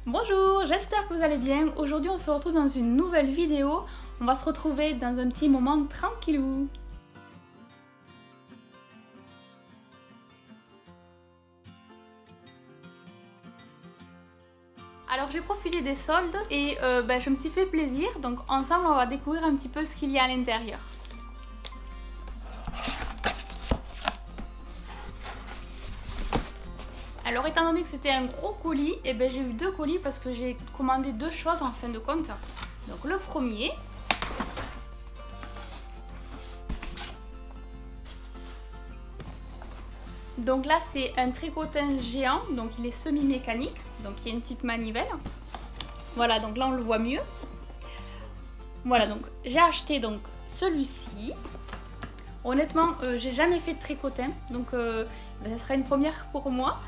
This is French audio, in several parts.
Bonjour, j'espère que vous allez bien. Aujourd'hui on se retrouve dans une nouvelle vidéo. On va se retrouver dans un petit moment tranquillou. Alors j'ai profité des soldes et je me suis fait plaisir. Donc ensemble on va découvrir un petit peu ce qu'il y a à l'intérieur. Alors étant donné que c'était un gros colis, j'ai eu deux colis parce que j'ai commandé deux choses en fin de compte. Donc le premier, donc là c'est un tricotin géant, donc il est semi-mécanique, donc il y a une petite manivelle. Voilà, donc là on le voit mieux. Voilà, donc j'ai acheté donc celui-ci. Honnêtement, j'ai jamais fait de tricotin, donc ça sera une première pour moi.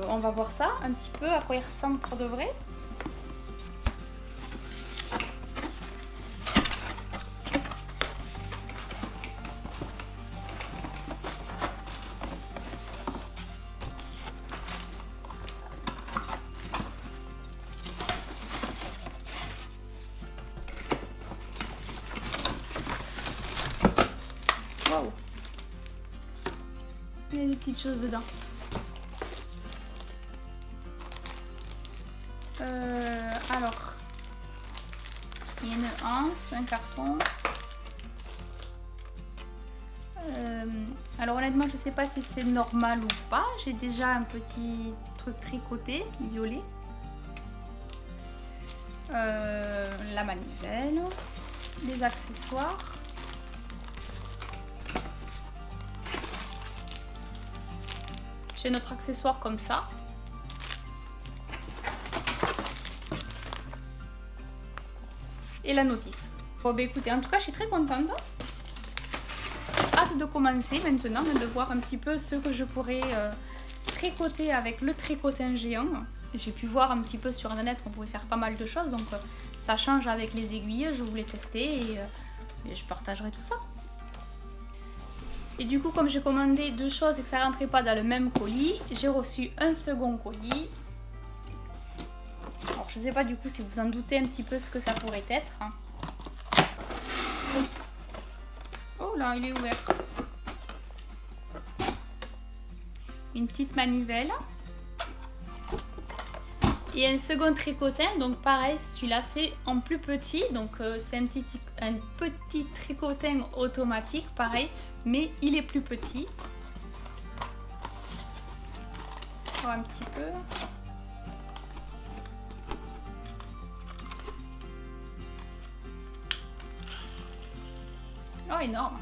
On va voir ça un petit peu, à quoi il ressemble pour de vrai. Wow. Il y a des petites choses dedans. Alors, il y a une anse, un carton. Alors honnêtement, je sais pas si c'est normal ou pas. J'ai déjà un petit truc tricoté, violet. La manivelle, les accessoires. J'ai notre accessoire comme ça. Et la notice. Bon écoutez, en tout cas je suis très contente. Hâte de commencer maintenant, de voir un petit peu ce que je pourrais tricoter avec le tricotin géant. J'ai pu voir un petit peu sur internet qu'on pouvait faire pas mal de choses, donc ça change avec les aiguilles, je voulais tester et je partagerai tout ça. Et du coup, comme j'ai commandé deux choses et que ça rentrait pas dans le même colis, j'ai reçu un second colis. Alors je sais pas du coup si vous en doutez un petit peu ce que ça pourrait être. Oh là, il est ouvert. Une petite manivelle. Et un second tricotin, donc pareil, celui-là c'est en plus petit, donc c'est un petit tricotin automatique, pareil, mais il est plus petit. Encore un petit peu. Oh, énorme.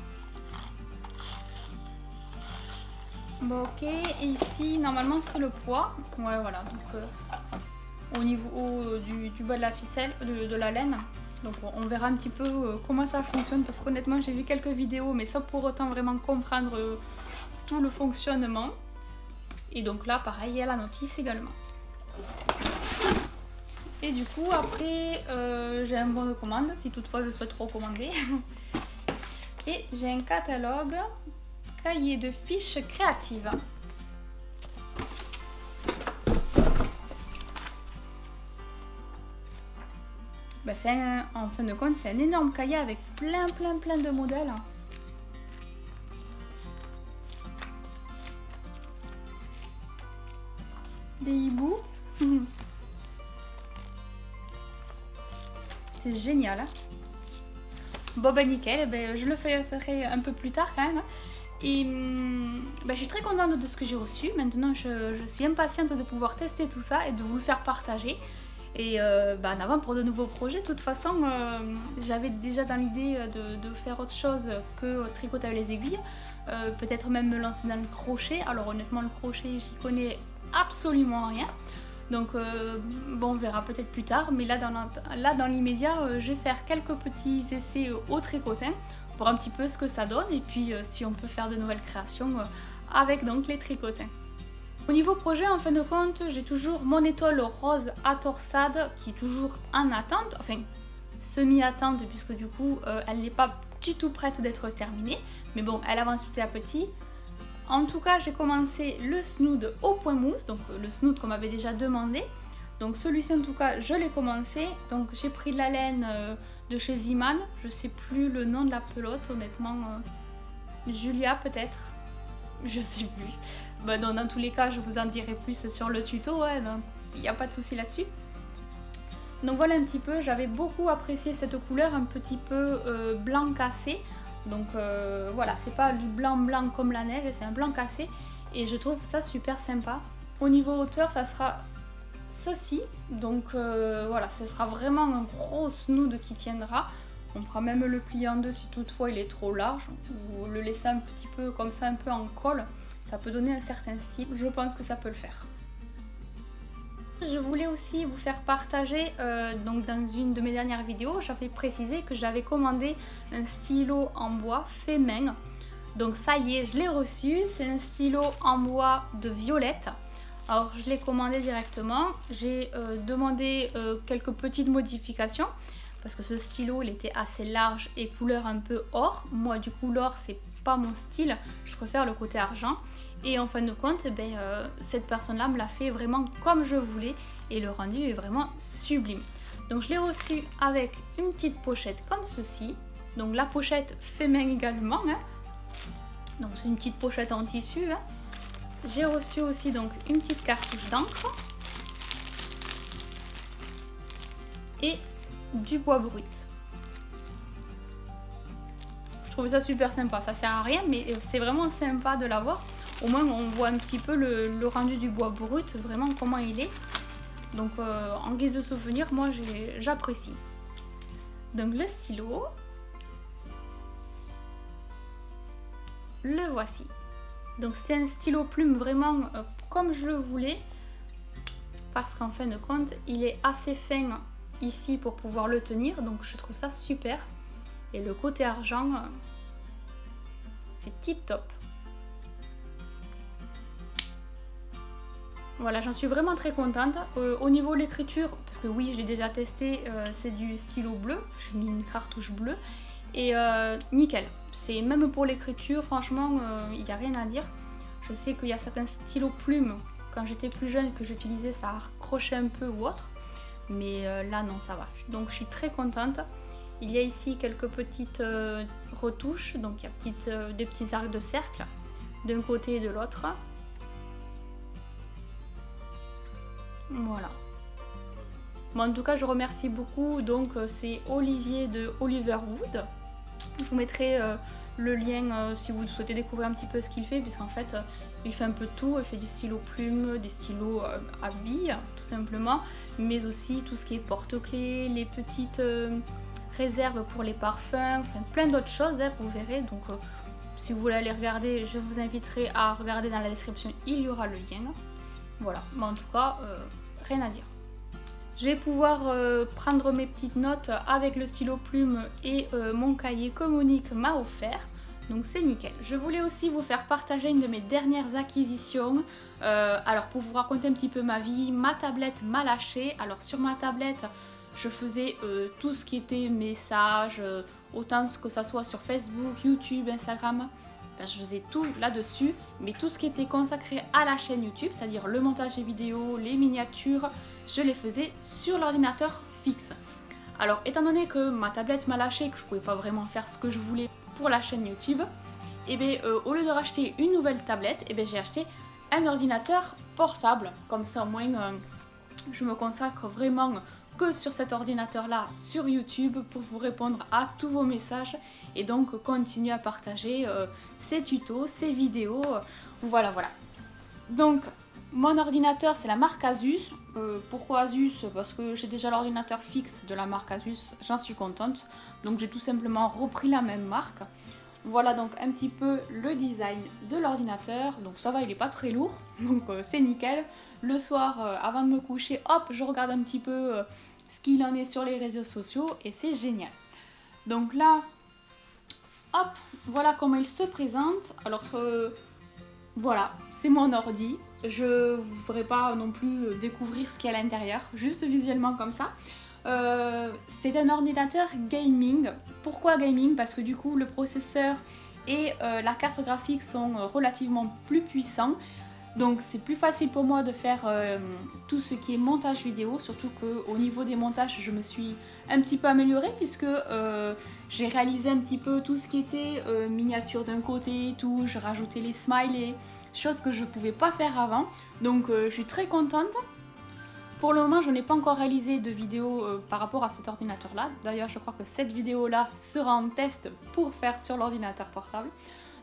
Bon, ok, et ici normalement c'est le poids. Ouais, voilà, donc au niveau du bas de la ficelle, de la laine. Donc on verra un petit peu comment ça fonctionne, parce qu'honnêtement j'ai vu quelques vidéos mais sans pour autant vraiment comprendre tout le fonctionnement. Et donc là pareil, il y a la notice également. Et du coup après j'ai un bon de commande si toutefois je souhaite recommander. Et j'ai un catalogue, cahier de fiches créatives. En fin de compte, c'est un énorme cahier avec plein de modèles. Des hiboux. C'est génial. Bon nickel, je le ferai un peu plus tard quand même. Et je suis très contente de ce que j'ai reçu. Maintenant je suis impatiente de pouvoir tester tout ça et de vous le faire partager. Et en avant pour de nouveaux projets. De toute façon, j'avais déjà dans l'idée de faire autre chose que tricoter avec les aiguilles. Peut-être même me lancer dans le crochet. Alors honnêtement le crochet j'y connais absolument rien. Donc on verra peut-être plus tard, mais là dans l'immédiat, je vais faire quelques petits essais au tricotin, voir un petit peu ce que ça donne et puis si on peut faire de nouvelles créations avec donc les tricotins. Au niveau projet, en fin de compte, j'ai toujours mon étole rose à torsade qui est toujours en attente, enfin semi-attente puisque du coup elle n'est pas du tout prête d'être terminée, mais bon elle avance petit à petit. En tout cas, j'ai commencé le snood au point mousse, donc le snood qu'on m'avait déjà demandé. Donc celui-ci en tout cas je l'ai commencé, donc j'ai pris de la laine de chez Ziman, je sais plus le nom de la pelote honnêtement, Julia peut-être, je sais plus. Bah non, dans tous les cas je vous en dirai plus sur le tuto, ouais, donc il n'y a pas de souci là-dessus. Donc voilà un petit peu, j'avais beaucoup apprécié cette couleur un petit peu blanc cassé. Donc voilà, c'est pas du blanc blanc comme la neige, c'est un blanc cassé et je trouve ça super sympa. Au niveau hauteur, ça sera ceci, donc voilà, ce sera vraiment un gros snood qui tiendra. On pourra même le plier en deux si toutefois il est trop large, ou le laisser un petit peu comme ça, un peu en colle, ça peut donner un certain style, je pense que ça peut le faire. Je voulais aussi vous faire partager, donc dans une de mes dernières vidéos, j'avais précisé que j'avais commandé un stylo en bois fait main. Donc ça y est, je l'ai reçu, c'est un stylo en bois de violette. Alors je l'ai commandé directement, j'ai demandé quelques petites modifications parce que ce stylo il était assez large et couleur un peu or. Moi du coup l'or c'est pas mon style, je préfère le côté argent. Et en fin de compte, cette personne-là me l'a fait vraiment comme je voulais et le rendu est vraiment sublime. Donc je l'ai reçu avec une petite pochette comme ceci. Donc la pochette fait main également. Hein. Donc c'est une petite pochette en tissu. Hein. J'ai reçu aussi donc une petite cartouche d'encre et du bois brut. Je trouve ça super sympa, ça sert à rien mais c'est vraiment sympa de l'avoir. Au moins on voit un petit peu le rendu du bois brut, vraiment comment il est. Donc en guise de souvenir, moi j'apprécie. Donc le stylo, le voici. Donc c'était un stylo plume vraiment comme je le voulais. Parce qu'en fin de compte, il est assez fin ici pour pouvoir le tenir. Donc je trouve ça super. Et le côté argent, c'est tip top. Voilà, j'en suis vraiment très contente. Au niveau de l'écriture, parce que oui, je l'ai déjà testé, c'est du stylo bleu. J'ai mis une cartouche bleue. Et nickel. C'est même pour l'écriture, franchement, il n'y a rien à dire. Je sais qu'il y a certains stylos plumes, quand j'étais plus jeune, que j'utilisais, ça accrochait un peu ou autre. Mais là, non, ça va. Donc, je suis très contente. Il y a ici quelques petites retouches. Donc, il y a des petits arcs de cercle d'un côté et de l'autre. Voilà. Bon, en tout cas, je remercie beaucoup. Donc, c'est Olivier de Oliver Wood. Je vous mettrai le lien si vous souhaitez découvrir un petit peu ce qu'il fait, puisqu'en fait, il fait un peu tout. Il fait du stylo plume, des stylos à billes, tout simplement, mais aussi tout ce qui est porte-clés, les petites réserves pour les parfums, enfin plein d'autres choses, hein, vous verrez. Donc, si vous voulez aller regarder, je vous inviterai à regarder dans la description, il y aura le lien. Voilà, mais en tout cas, rien à dire. Je vais pouvoir prendre mes petites notes avec le stylo plume et mon cahier que Monique m'a offert. Donc c'est nickel. Je voulais aussi vous faire partager une de mes dernières acquisitions. Alors pour vous raconter un petit peu ma vie, ma tablette m'a lâché. Alors sur ma tablette, je faisais tout ce qui était messages, autant que ça soit sur Facebook, YouTube, Instagram. Enfin, je faisais tout là-dessus, mais tout ce qui était consacré à la chaîne YouTube, c'est-à-dire le montage des vidéos, les miniatures, je les faisais sur l'ordinateur fixe. Alors, étant donné que ma tablette m'a lâché, que je pouvais pas vraiment faire ce que je voulais pour la chaîne YouTube, et bien, au lieu de racheter une nouvelle tablette, et bien, j'ai acheté un ordinateur portable. Comme ça, au moins, je me consacre vraiment que sur cet ordinateur-là, sur YouTube, pour vous répondre à tous vos messages et donc continuer à partager ces tutos, ces vidéos, voilà. Donc, mon ordinateur, c'est la marque Asus. Pourquoi Asus? Parce que j'ai déjà l'ordinateur fixe de la marque Asus, j'en suis contente. Donc, j'ai tout simplement repris la même marque. Voilà donc un petit peu le design de l'ordinateur. Donc ça va, il n'est pas très lourd, donc c'est nickel. Le soir, avant de me coucher, hop, je regarde un petit peu ce qu'il en est sur les réseaux sociaux et c'est génial. Donc là, hop, voilà comment il se présente. Alors voilà, c'est mon ordi. Je ne vous ferai pas non plus découvrir ce qu'il y a à l'intérieur, juste visuellement comme ça. C'est un ordinateur gaming. Pourquoi gaming? Parce que du coup le processeur et la carte graphique sont relativement plus puissants. Donc c'est plus facile pour moi de faire tout ce qui est montage vidéo, surtout qu'au niveau des montages je me suis un petit peu améliorée puisque j'ai réalisé un petit peu tout ce qui était miniature d'un côté, tout, je rajoutais les smileys, chose que je pouvais pas faire avant. Donc je suis très contente. Pour le moment je n'ai pas encore réalisé de vidéo par rapport à cet ordinateur là. D'ailleurs je crois que cette vidéo là sera en test pour faire sur l'ordinateur portable.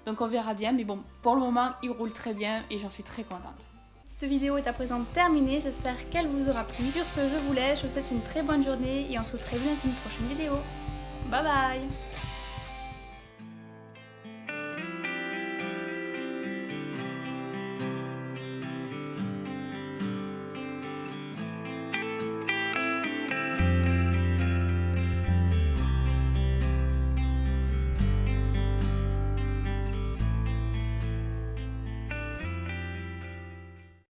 Donc on verra bien, mais bon, pour le moment, il roule très bien et j'en suis très contente. Cette vidéo est à présent terminée, j'espère qu'elle vous aura plu. Sur ce, je vous laisse, je vous souhaite une très bonne journée et on se retrouve très bien dans une prochaine vidéo. Bye bye!